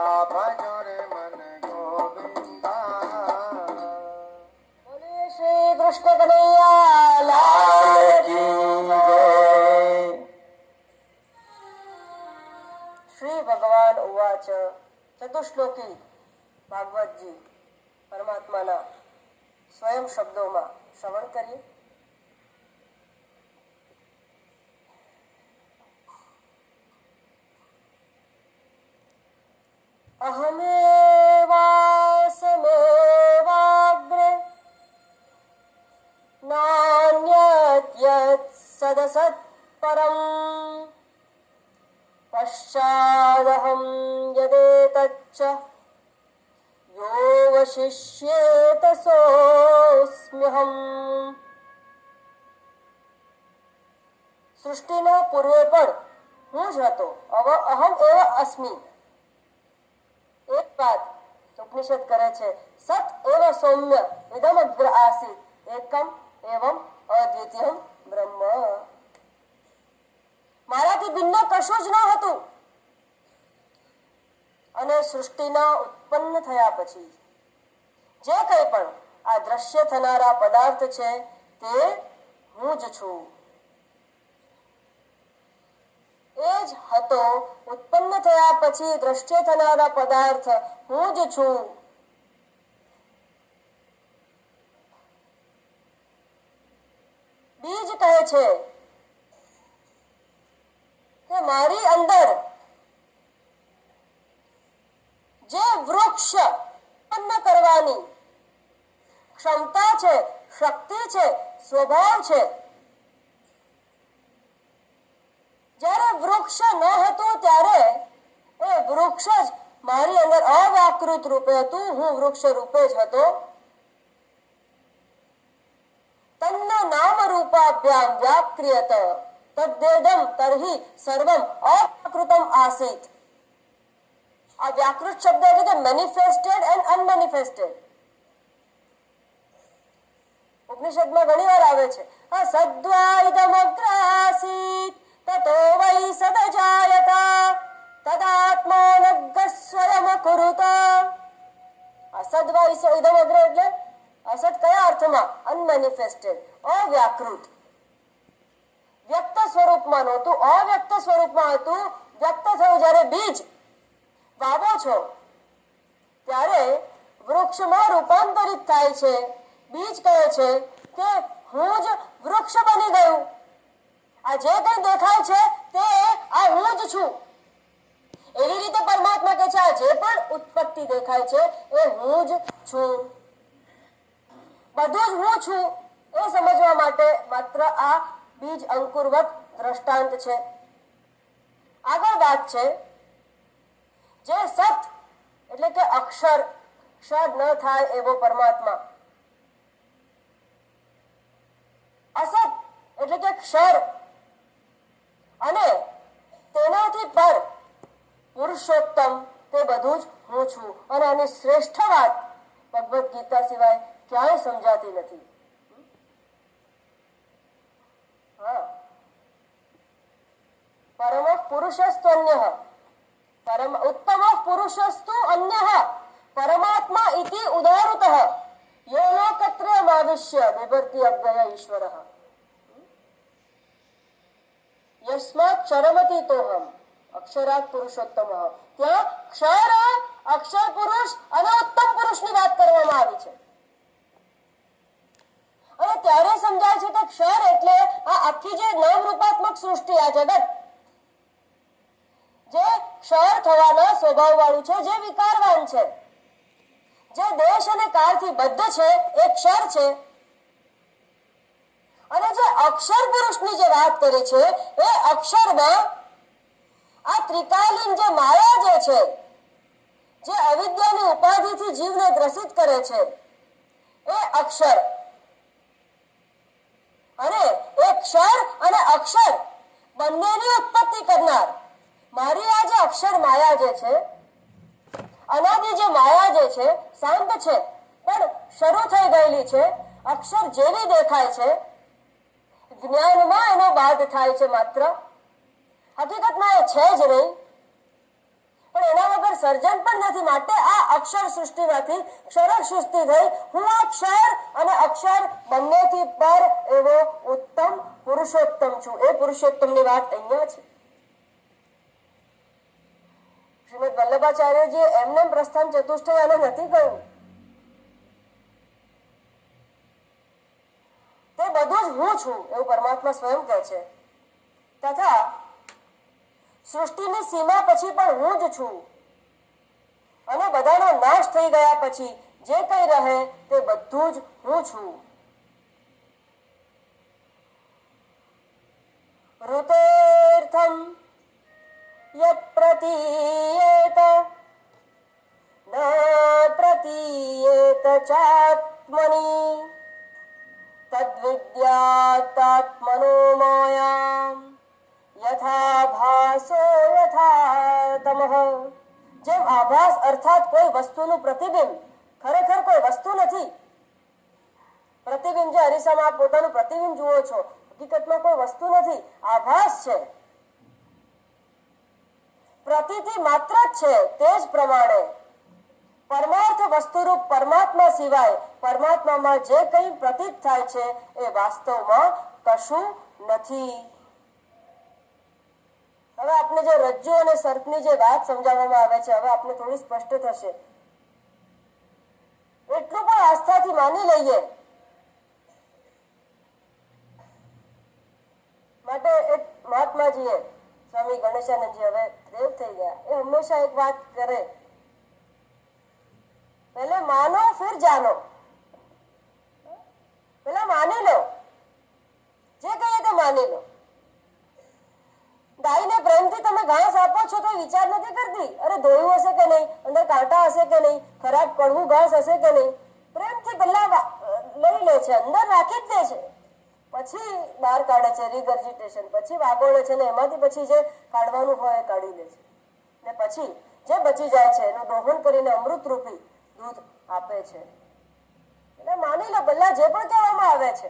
ભજો રે મન ગોવિંદા. બોલીએ શ્રી કૃષ્ણ કનૈયા લાલ કી જય. શ્રી ભગવાન ઉવાચ. ચતુશ્લોકી ભાગવતજી પરમાત્માના સ્વયં શબ્દોમાં શ્રવણ કરીએ. અહમેવાસમેવાગ્રે નાન્યત્યત સદસત પરમ પશ્ચાદહં યદેતચ્ચ યોવશિષ્યેત સોऽસ્મ્યહં. સૃષ્ટિના પૂર્વે પણ હું જ હતો. અહમ એવ અસ્મિ. એક વાત ઉપનિષદ કરે છે, સત એવ સૌમ્ય ઇદમ અગ્ર આસીત એકમ એવમ અદ્વિતીયમ બ્રહ્મ. મારાથી ભિન્ન કશું જ ન હતું અને સૃષ્ટિના ઉત્પન્ન થયા પછી જે કંઈ પણ આ દ્રશ્ય થનારા પદાર્થ છે તે હું જ છું. એ જ હતો. ઉત્પન્ન થયા પછી દ્રશ્ય થનારા પદાર્થ હું જ છું. બીજ કહે છે કે મારી અંદર જે વૃક્ષ ઉત્પન્ન કરવાની ક્ષમતા છે, શક્તિ છે, સ્વભાવ છે, જ્યારે વૃક્ષ ન હતું ત્યારે એ વૃક્ષ જ મારી અંદર અવ્યાકૃત રૂપે હતું. હું વૃક્ષ રૂપે જ હતો. તન્ન નામ રૂપાભ્યામ વ્યાક્રિયત તદ્વેદમ તર્હિ સર્વમ અવ્યાકૃતમ આસીત. આ વ્યાકૃત શબ્દ એટલે કે મેનિફેસ્ટેડ એન્ડ અનમેનિફેસ્ટેડ. ઉપનિષદમાં ઘણી વાર આવે છે સદ્વા ઇદમગ્રાસીત તતો વૈ સદજાયત તદાત્માનગ્ર સ્વયં કુરુત. અસદ્વા ઇદમગ્ર એટલે અસત કયા અર્થમાં? અનમેનિફેસ્ટેડ, અવ્યાકૃત. વ્યક્ત સ્વરૂપમાં નહોતું, અવ્યક્ત સ્વરૂપમાં હતું. વ્યક્ત થયું જ્યારે બીજ વાવો છો ત્યારે વૃક્ષમાં રૂપાંતરિત થાય છે. બીજ કહે છે કે હું જ વૃક્ષ બની ગયું. આ જે કંઈ દેખાય છે તે આ હું જ છું. એવી રીતે પરમાત્મા કહે છે આ જે પણ ઉત્પત્તિ દેખાય છે એ હું જ છું. બધું જ હું છું એ સમજવા માટે માત્ર આ બીજ અંકુરવત દ્રષ્ટાંત છે. આગળ વાત છે જે સત એટલે કે અક્ષર, ક્ષર ન થાય એવો પરમાત્મા. અસત એટલે કે ક્ષર અને તેનાથી પર પુરુષોત્તમ તે બધું જ હું છું. અને આની શ્રેષ્ઠ વાત ભગવદ્ ગીતા સિવાય ક્યાંય સમજાતી નથી. પરમ પુરુષસ્તુ અન્યઃ પરમ ઉત્તમ પુરુષસ્તુ અન્યઃ પરમાત્મા ઇતિ ઉદાહૃતઃ યો લોકત્રયમાવિશ્ય બિભર્તિ અવ્યય ઈશ્વરઃ યસ્માत् ક્ષરમતીતોહમ અક્ષરાત પુરુષોત્તમઃ. ત્યાં ક્ષર, અક્ષર પુરુષ અને ઉત્તમ પુરુષની વાત કરવામાં આવી છે. અને ત્યારે સમજાય છે કે ક્ષર એટલે આ આખી જે નામરૂપાત્મક સૃષ્ટિ, આ જગત જે ક્ષર થવાના સ્વભાવ વાળું છે, જે વિકારવાન છે, જે દેશ અને કાળથી બદ્ધ છે એ ક્ષર છે. અને જે અક્ષર પુરુષની જે વાત કરી છે એ અક્ષરમાં આ ત્રિકાલીન જે માયા જે છે, જે અવિદ્યાની ઉપાધિથી જીવને ગ્રસિત કરે છે એ અક્ષર. અને એ ક્ષર અને અક્ષર બંનેની ઉત્પત્તિ કરનાર મારી આ જે અક્ષર માયા જે છે, અનાદિ જે માયા જે છે, શાંત છે પણ શરૂ થઈ ગયેલી છે, અક્ષર જેવી દેખાય છે, જ્ઞાનમાં એનો બાદ થાય છે માત્ર, હકીકતમાં એ છે જ નહીં. પણ એના વગર સર્જન પણ નથી. માટે આ અક્ષર સૃષ્ટિમાંથી ક્ષર સૃષ્ટિ થઈ. હું આ ક્ષર અને અક્ષર બંનેથી પર એવો ઉત્તમ પુરુષોત્તમ છું. એ પુરુષોત્તમની વાત અહીંયા છે. શ્રીમદ વલ્લભાચાર્યજીએ એમને પ્રસ્થાન ચતુષ્ટય આને નથી કહ્યું. તે બધું જ હું છું એવું પરમાત્મા સ્વયં કહે છે. તથા સૃષ્ટિની સીમા પછી પણ હું જ છું અને બધાનો નાશ થઈ ગયા પછી જે કંઈ રહે તે બધું જ હું છું. ઋતેર્થમ યત પ્રતીયેત ન પ્રતીયેત ચાત્મની તદ્વિદ્યાત્મનો માયામ યથા ભાસો યથા તમઃ. જેમ આભાસ અર્થાત કોઈ વસ્તુનું પ્રતિબિંબ ખરેખર કોઈ વસ્તુ નથી. પ્રતિબિંબ જે અરીસામાં આપ પોતાનું પ્રતિબિંબ જુઓ છો, હકીકતમાં કોઈ વસ્તુ નથી, આભાસ છે, પ્રતીતિ માત્ર જ છે. તે જ પ્રમાણે પરમાર્થ વસ્તુરૂપ પરમાત્મા સિવાય પરમાત્મામાં જે કંઈ પ્રતીત થાય છે એ વાસ્તવમાં કશું નથી. હવે આપણે જે રજ્જુ અને સર્પની જે વાત સમજાવવામાં આવે છે, હવે આપણે થોડી સ્પષ્ટ થશે. એટલું પણ આસ્થાથી માની લઈએ માટે એક મહાત્માજીએ, સ્વામી ગણેશાનંદજી હવે દેવ થઈ ગયા, એ હંમેશા એક વાત કરે, પહેલે માનો ફિર જાનો. પેલા માની લો, જે કહીએ તે માની લો. ગાયને પ્રેમથી તમે ઘાસ આપો છો તો વિચાર નથી કરતી, અરે ધોયું હશે કે નહીં, અંદર કાંટા હશે કે નહીં, ખરાબ કડવું ઘાસ હશે કે નહીં. પ્રેમથી પહેલા લઈ લે છે, અંદર રાખી જ દે છે, પછી બહાર કાઢે છે, રિગર્જિટેશન, પછી વાગોળે છે ને એમાંથી પછી જે કાઢવાનું હોય એ કાઢી લે છે ને પછી જે બચી જાય છે એનું દોહન કરીને અમૃત રૂપી દૂધ આપે છે. એટલે માની લો પહેલા જે પણ કહેવામાં આવે છે,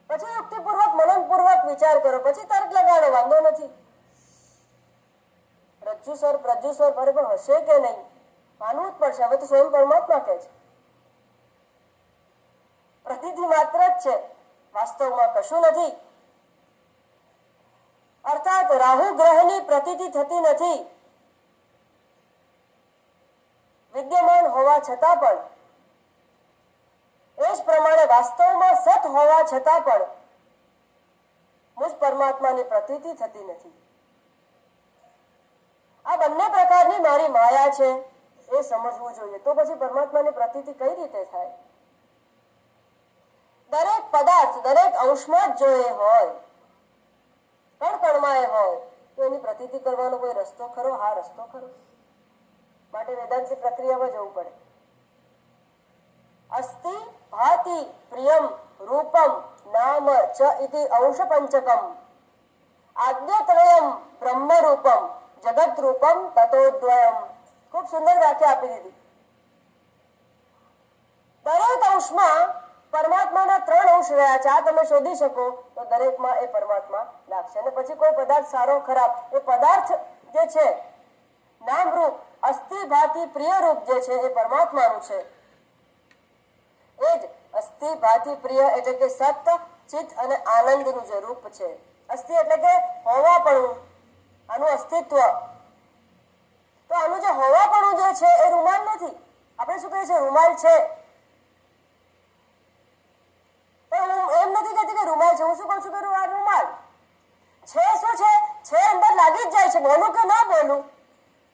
પછી યુક્તિપૂર્વક મનનપૂર્વક વિચાર કરો, પછી તર્ક લગાડો, વાંધો નથી. રજ્જુ સ્વર પ્રજ્જુ સ્વર બરાબર હશે કે નહીં માનવું જ પડશે. હવે તો સ્વયં પરમાત્મા કહે છે પ્રતીતિ માત્ર જ છે, વાસ્તવમાં કશું નથી. અર્થાત રાહુ ગ્રહની પ્રતીતિ થતી નથી. વિદ્યમાન હોવા છતાં પણ એ જ પ્રમાણે વાસ્તવમાં સત હોવા છતાં પણ મુજ પરમાત્માની પ્રતીતિ થતી નથી. આ બંને પ્રકારની મારી માયા છે એ સમજવું જોઈએ. તો પછી પરમાત્માની પ્રતીતિ કઈ રીતે થાય? દરેક પદાર્થ દરેક અંશમાં જ જો એ હોય, કણ કણમાં એ હોય, તો એની પ્રતીતિ કરવાનો કોઈ રસ્તો ખરો? હા, રસ્તો ખરો. માટે વેદાંતિક પ્રક્રિયામાં જવું પડે. અસ્તિ ભાતિ પ્રિયમ રૂપમ નામ ચ ઇતિ અંશ પંચકમ આદ્યત્રયમ બ્રહ્મ રૂપમ જગત રૂપમ તતોદ્વયમ. ખૂબ સુંદર વ્યાખ્યા આપી દીધી. દરેક અંશમાં પરમાત્માના 3 અંશ રહ્યા છે. આ તમે શોધી શકો તો દરેકમાં એ પરમાત્મા લાગશે. અને પછી કોઈ પદાર્થ સારો ખરાબ, એ પદાર્થ જે છે નામ રૂપ અસ્થિ ભાતિ પ્રિય રૂપ જે છે એ પરમાત્માનું છે. એ જ અસ્થિ ભાતિ પ્રિય એટલે કે સત્ય ચિત્ત અને આનંદનું જે રૂપ છે. અસ્થિ એટલે કે હોવાપણું, આનું અસ્તિત્વ. તો આનું જે હોવાપણું જે છે એ રૂમાલ નથી. આપણે શું કહીએ છીએ? રૂમાલ છે. પણ હું એમ નથી કહેતી કે રૂમાલ છે. હું શું કહું છું કે આ રૂમાલ છે. શું છે? છે અંદર લાગી જ જાય છે. બોલું કે ના બોલું,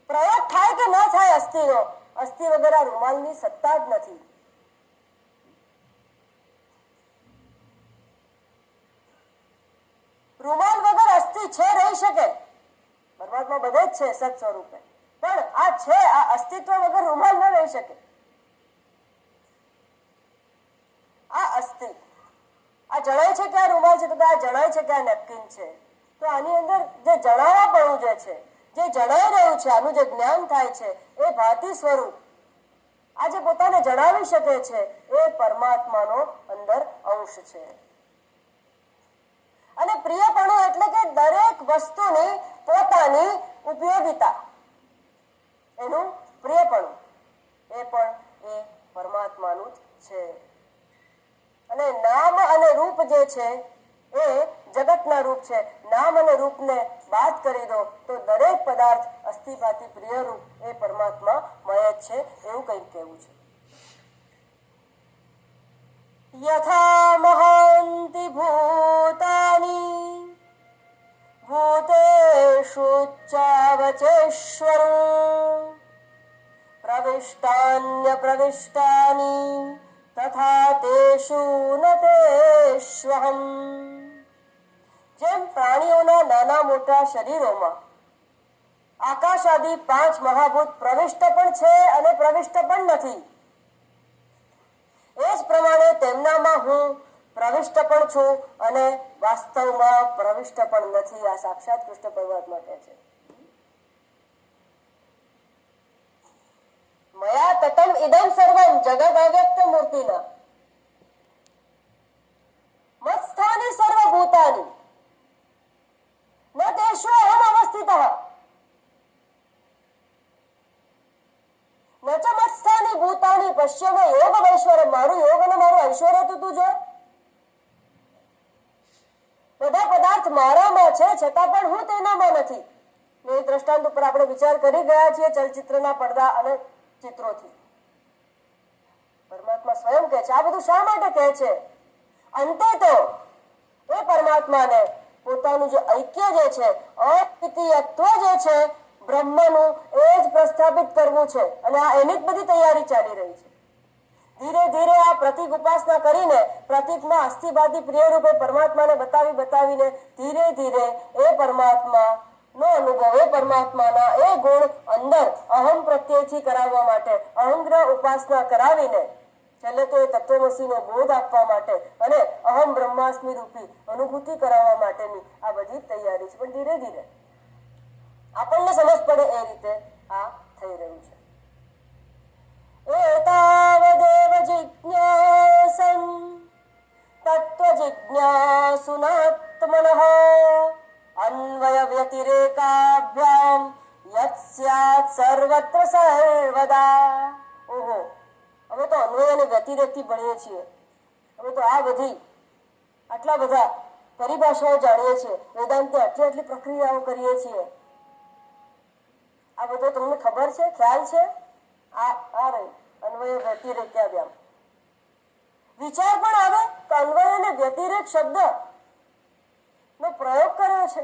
પ્રયોગ થાય કે ન થાય અસ્થિનો, અસ્થિ વગર આ રૂમાલની સત્તા જ નથી. રૂમાલ વગર અસ્થિ છે રહી શકે. પરમાત્મા બધે જ છે સત સ્વરૂપે, પણ આ છે, આ અસ્તિત્વ વગર રૂમાલ ન રહી શકે. આ અસ્થિ, આ જણાય છે કે આ રૂમાલ છે, તો આ જણાય છે કે આ નેપકિન છે. તો આની અંદર જે જણાવાપણું જે છે, જે જણાઈ રહ્યું છે, આનું જે જ્ઞાન થાય છે, એ ભાતિ સ્વરૂપ આ જે પોતાને જણાવી શકે છે એ પરમાત્માનો અંદર અંશ છે. અને પ્રિયપણું એટલે કે દરેક વસ્તુની પોતાની ઉપયોગિતા. એનું પ્રિયપણું એ પણ એ પરમાત્માનું જ છે. અને નામ અને રૂપ જે છે એ જગતના રૂપ છે. નામ અને રૂપને બાદ કરી દો તો દરેક પદાર્થ અસ્થિભાતિ પ્રિય રૂપ એ પરમાત્મા મય જ છે, એવું કંઈક કહેવું છે. યથા મહાંતિ ભૂતાની ભૂતેષુ ચાવચેશ્વરં પ્રવિષ્ટાન્ય પ્રવિષ્ટાની તથા તેષુ ન તેષ્વહમ. જેમ પ્રાણીઓના નાના મોટા શરીરોમાં આકાશ આદિ 5 મહાભૂત પ્રવિષ્ટ પણ છે અને પ્રવિષ્ટ પણ નથી, એ જ પ્રમાણે તેમનામાં હું પ્રવિષ્ટ પણ છું અને વાસ્તવમાં પ્રવિષ્ટ પણ નથી. આ સાક્ષાત કૃષ્ણ પરમાત્મા કહે છે. મયા તતમ ઇદમ સર્વમ જગત અવ્યક્ત મૂર્તિના મત્સ્થાની સર્વભૂતાની ન તેષુ અહમ અવસ્થિતઃ ન ચ મત્સ્થાની ભૂતાની પશ્યમે યોગ વૈશ્વર્યમ. મારું યોગ અને મારું ઐશ્વર્ય તો તું જો. બધા પદાર્થ મારામાં છે છતાં પણ હું તેનામાં નથી. એ દ્રષ્ટાંત ઉપર આપણે વિચાર કરી ગયા છીએ ચલચિત્રના પડદા અને ચિત્રોથી. પરમાત્મા સ્વયં કહે છે. આ બધું શા માટે કહે છે? અંતે તો એ પરમાત્માને પોતાનું જે ઐક્ય જે છે, અદ્વિતીયત્વ જે છે બ્રહ્મનું, એ જ પ્રસ્થાપિત કરવું છે. અને આ એની જ બધી તૈયારી ચાલી રહી છે. ધીરે ધીરે આ પ્રતીક ઉપાસના કરીને પ્રતીકમાં અસ્થિભાતિ પ્રિય રૂપે પરમાત્માને બતાવીને ધીરે ધીરે એ પરમાત્મા નો અનુભવ, એ પરમાત્માના એ ગુણ અંદર અહમ પ્રત્યયથી કરાવવા માટે, અહંગ્રહ ઉપાસના કરાવીને છેલ્લે તો એ તત્વમસીનો બોધ આપવા માટે અને અહમ બ્રહ્માસ્મિ રૂપી અનુભૂતિ કરાવવા માટેની આ બધી તૈયારી છે. પણ ધીરે ધીરે આપણને સમજ પડે એ રીતે આ થઈ રહ્યું છે. એતાવદેવ જિજ્ઞાસં તત્વજિજ્ઞાસુનાત્મનઃ અન્વય વ્યતિરેકાભ્યામ યત સ્યાત સર્વત્ર સર્વદા. ઓહો, અમે તો અન્વય અને વ્યતિરેકથી ભણીએ છીએ. અમે તો આ બધી આટલા બધા પરિભાષાઓ જાણીએ છીએ, વેદાંતની આટલી પ્રક્રિયાઓ કરીએ છીએ. આ બધું તમને ખબર છે, ખ્યાલ છે? આ રહી અન્વય વ્યતિરેકાભ્યામ. વિચાર પણ આવે તો અન્વય અને વ્યતિરેક શબ્દ નો પ્રયોગ કર્યો છે.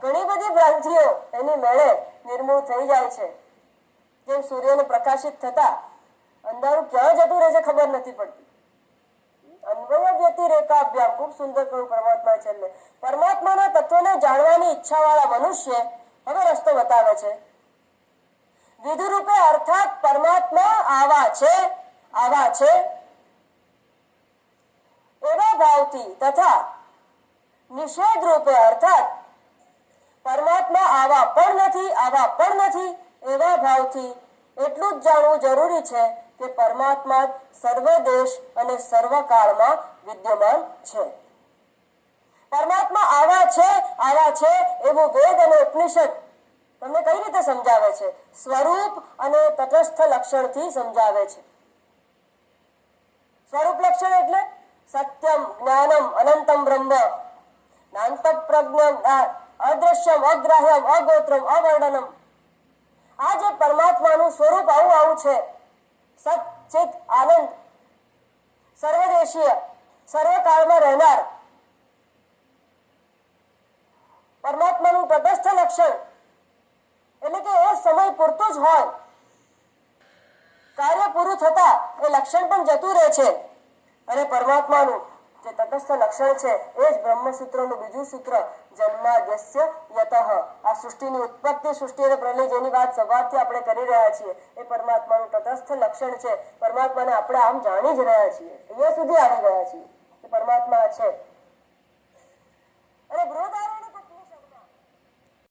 ઘણી બધી ભ્રાંતિઓ એની મેળે નિર્મૂળ થઈ જાય છે. જેમ સૂર્યને પ્રકાશિત થતા અંધારું ક્યાં જતું રહે છે ખબર નથી પડતી. અન્વય વ્યતિરેકાભ્યામ ખૂબ સુંદર કહ્યું પરમાત્મા છેલ્લે. પરમાત્માના તત્વને જાણવાની ઈચ્છાવાળા મનુષ્ય હવે રસ્તો બતાવે છે. વિધુ રૂપે અર્થાત પરમાત્મા આવા છે એવા ભાવથી તથા નિષેધ રૂપે અર્થાત પરમાત્મા આવા પણ નથી એવા ભાવથી એટલું જ જાણવું જરૂરી છે કે પરમાત્મા સર્વ દેશ અને સર્વ કાળમાં વિદ્યમાન છે. પરમાત્મા આવા છે એવું વેદ અને ઉપનિષદ તમને કઈ રીતે સમજાવે છે? સ્વરૂપ અને તટસ્થ લક્ષણથી સમજાવે છે. સ્વરૂપ લક્ષણ એટલે સત્યમ, જ્ઞાનમ, અનંતમ બ્રહ્મ, નાંત પ્રજ્ઞમ, અદ્રશ્યમ, અગ્રાહ્યમ, અગોત્રમ, અવર્ણનમ. આ જે પરમાત્માનું સ્વરૂપ આવું છે, સત ચિત આનંદ, સર્વદેશીય, સર્વકાળમાં રહેનાર. પરમાત્માનું તટસ્થ લક્ષણ એટલે કે એ સમય પૂરતું જ હોય, કાર્ય પૂરું થતા એ લક્ષણ પણ જતું રહે છે. અને પરમાત્માનું જે તટસ્થ લક્ષણ છે એ જ બ્રહ્મસૂત્રનું બીજું સૂત્ર, જન્માદ્યસ્ય યતઃ. આ સૃષ્ટિની ઉત્પત્તિ, સૃષ્ટિ અને પ્રલય જેની વાત સવારથી આપણે કરી રહ્યા છીએ, એ પરમાત્માનું તટસ્થ લક્ષણ છે. પરમાત્માને આપણે આમ જાણી જ રહ્યા છીએ, અહીંયા સુધી આવી ગયા છીએ કે પરમાત્મા છે. અને બૃહદાર